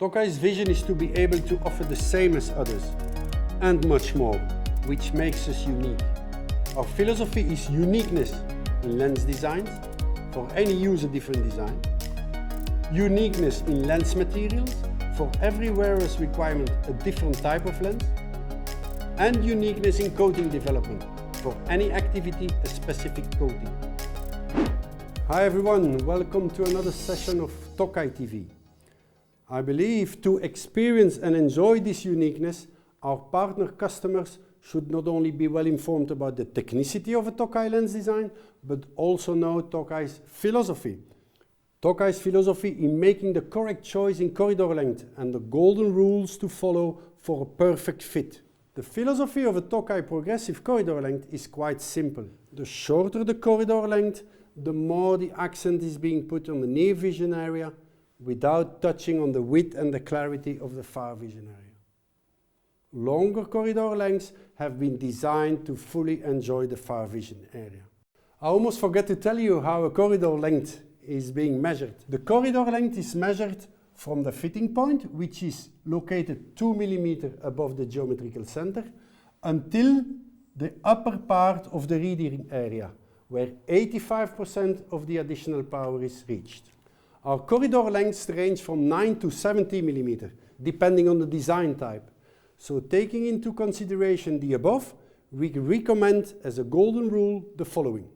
Tokai's vision is to be able to offer the same as others, and much more, which makes us unique. Our philosophy is uniqueness in lens designs, for any user different design, uniqueness in lens materials, for every wearer's requirement a different type of lens, and uniqueness in coating development, for any activity a specific coating. Hi everyone, welcome to another session of Tokai TV. I believe to experience and enjoy this uniqueness, our partner customers should not only be well informed about the technicity of a Tokai lens design, but also know Tokai's philosophy. Tokai's philosophy in making the correct choice in corridor length and the golden rules to follow for a perfect fit. The philosophy of a Tokai progressive corridor length is quite simple. The shorter the corridor length, the more the accent is being put on the near vision area without touching on the width and the clarity of the far vision area. Longer corridor lengths have been designed to fully enjoy the far vision area. I almost forgot to tell you how a corridor length is being measured. The corridor length is measured from the fitting point, which is located 2 mm above the geometrical center, until the upper part of the reading area, where 85% of the additional power is reached. Our corridor lengths range from 9 to 70 mm, depending on the design type. So taking into consideration the above, we recommend as a golden rule the following.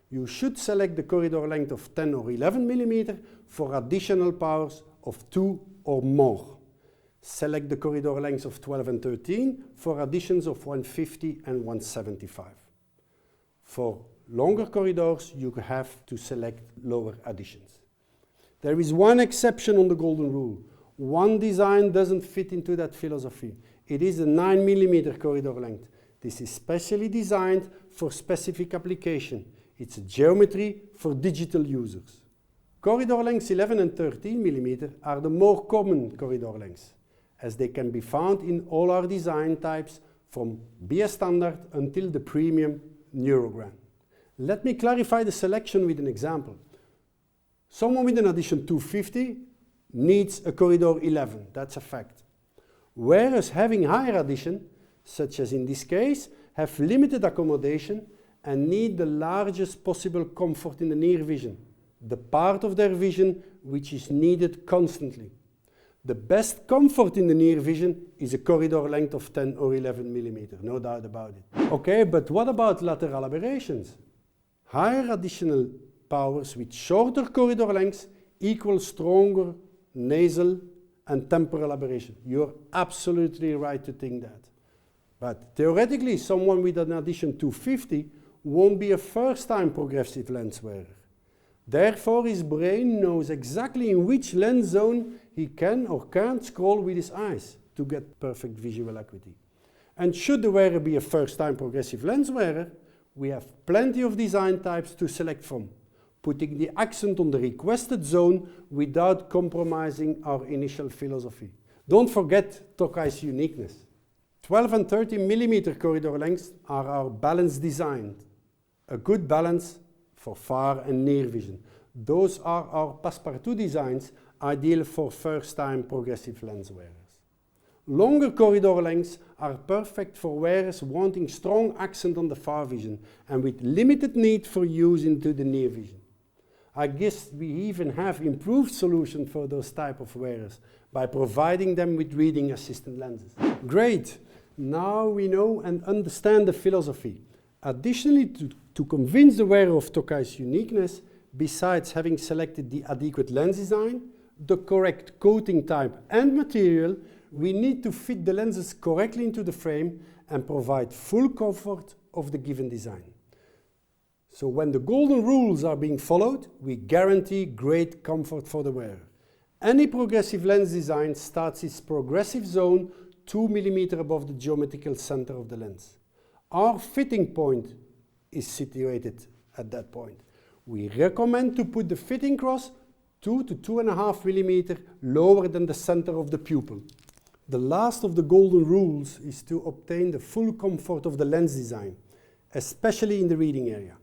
You should select the corridor length of 10 or 11 mm for additional powers of 2 or more. Select the corridor lengths of 12 and 13 for additions of 150 and 175. For longer corridors, you have to select lower additions. There is one exception on the golden rule. One design doesn't fit into that philosophy. It is a 9 mm corridor length. This is specially designed for specific application. It's a geometry for digital users. Corridor lengths 11 and 13 mm are the more common corridor lengths, as they can be found in all our design types from BS standard until the premium Neurogram. Let me clarify the selection with an example. Someone with an addition 250 needs a corridor 11, that's a fact. Whereas having higher addition, such as in this case, have limited accommodation and need the largest possible comfort in the near vision, the part of their vision which is needed constantly. The best comfort in the near vision is a corridor length of 10 or 11 mm, no doubt about it. Okay, but what about lateral aberrations? Higher additional powers with shorter corridor lengths equal stronger nasal and temporal aberration. You're absolutely right to think that. But theoretically, someone with an addition 250 won't be a first-time progressive lens wearer. Therefore, his brain knows exactly in which lens zone he can or can't scroll with his eyes to get perfect visual acuity. And should the wearer be a first-time progressive lens wearer, we have plenty of design types to select from, putting the accent on the requested zone without compromising our initial philosophy. Don't forget Tokai's uniqueness. 12 and 13 mm corridor lengths are our balanced design, a good balance for far and near vision. Those are our passepartout designs, ideal for first-time progressive lens wearers. Longer corridor lengths are perfect for wearers wanting strong accent on the far vision and with limited need for use into the near vision. I guess we even have improved solutions for those type of wearers by providing them with reading assistant lenses. Great! Now we know and understand the philosophy. Additionally, to convince the wearer of Tokai's uniqueness, besides having selected the adequate lens design, the correct coating type and material, we need to fit the lenses correctly into the frame and provide full comfort of the given design. So when the golden rules are being followed, we guarantee great comfort for the wearer. Any progressive lens design starts its progressive zone 2 mm above the geometrical center of the lens. Our fitting point is situated at that point. We recommend to put the fitting cross 2 to 2.5 mm lower than the center of the pupil. The last of the golden rules is to obtain the full comfort of the lens design, especially in the reading area.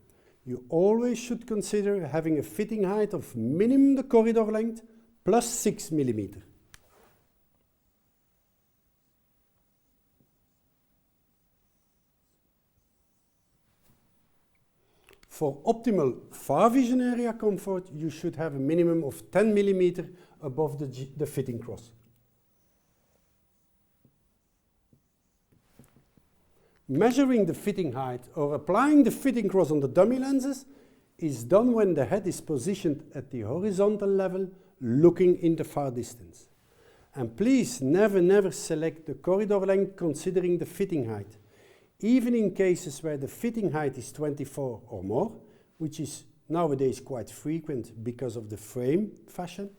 You always should consider having a fitting height of minimum the corridor length plus 6 mm. For optimal far vision area comfort, you should have a minimum of 10 mm above the fitting cross. Measuring the fitting height or applying the fitting cross on the dummy lenses is done when the head is positioned at the horizontal level, looking in the far distance. And please never select the corridor length considering the fitting height. Even in cases where the fitting height is 24 or more, which is nowadays quite frequent because of the frame fashion,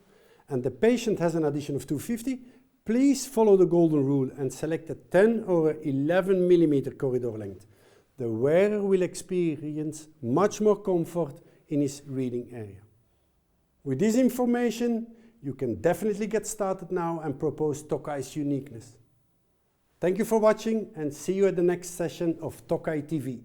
and the patient has an addition of 250, please follow the golden rule and select a 10 or 11 mm corridor length. The wearer will experience much more comfort in his reading area. With this information, you can definitely get started now and propose Tokai's uniqueness. Thank you for watching and see you at the next session of Tokai TV.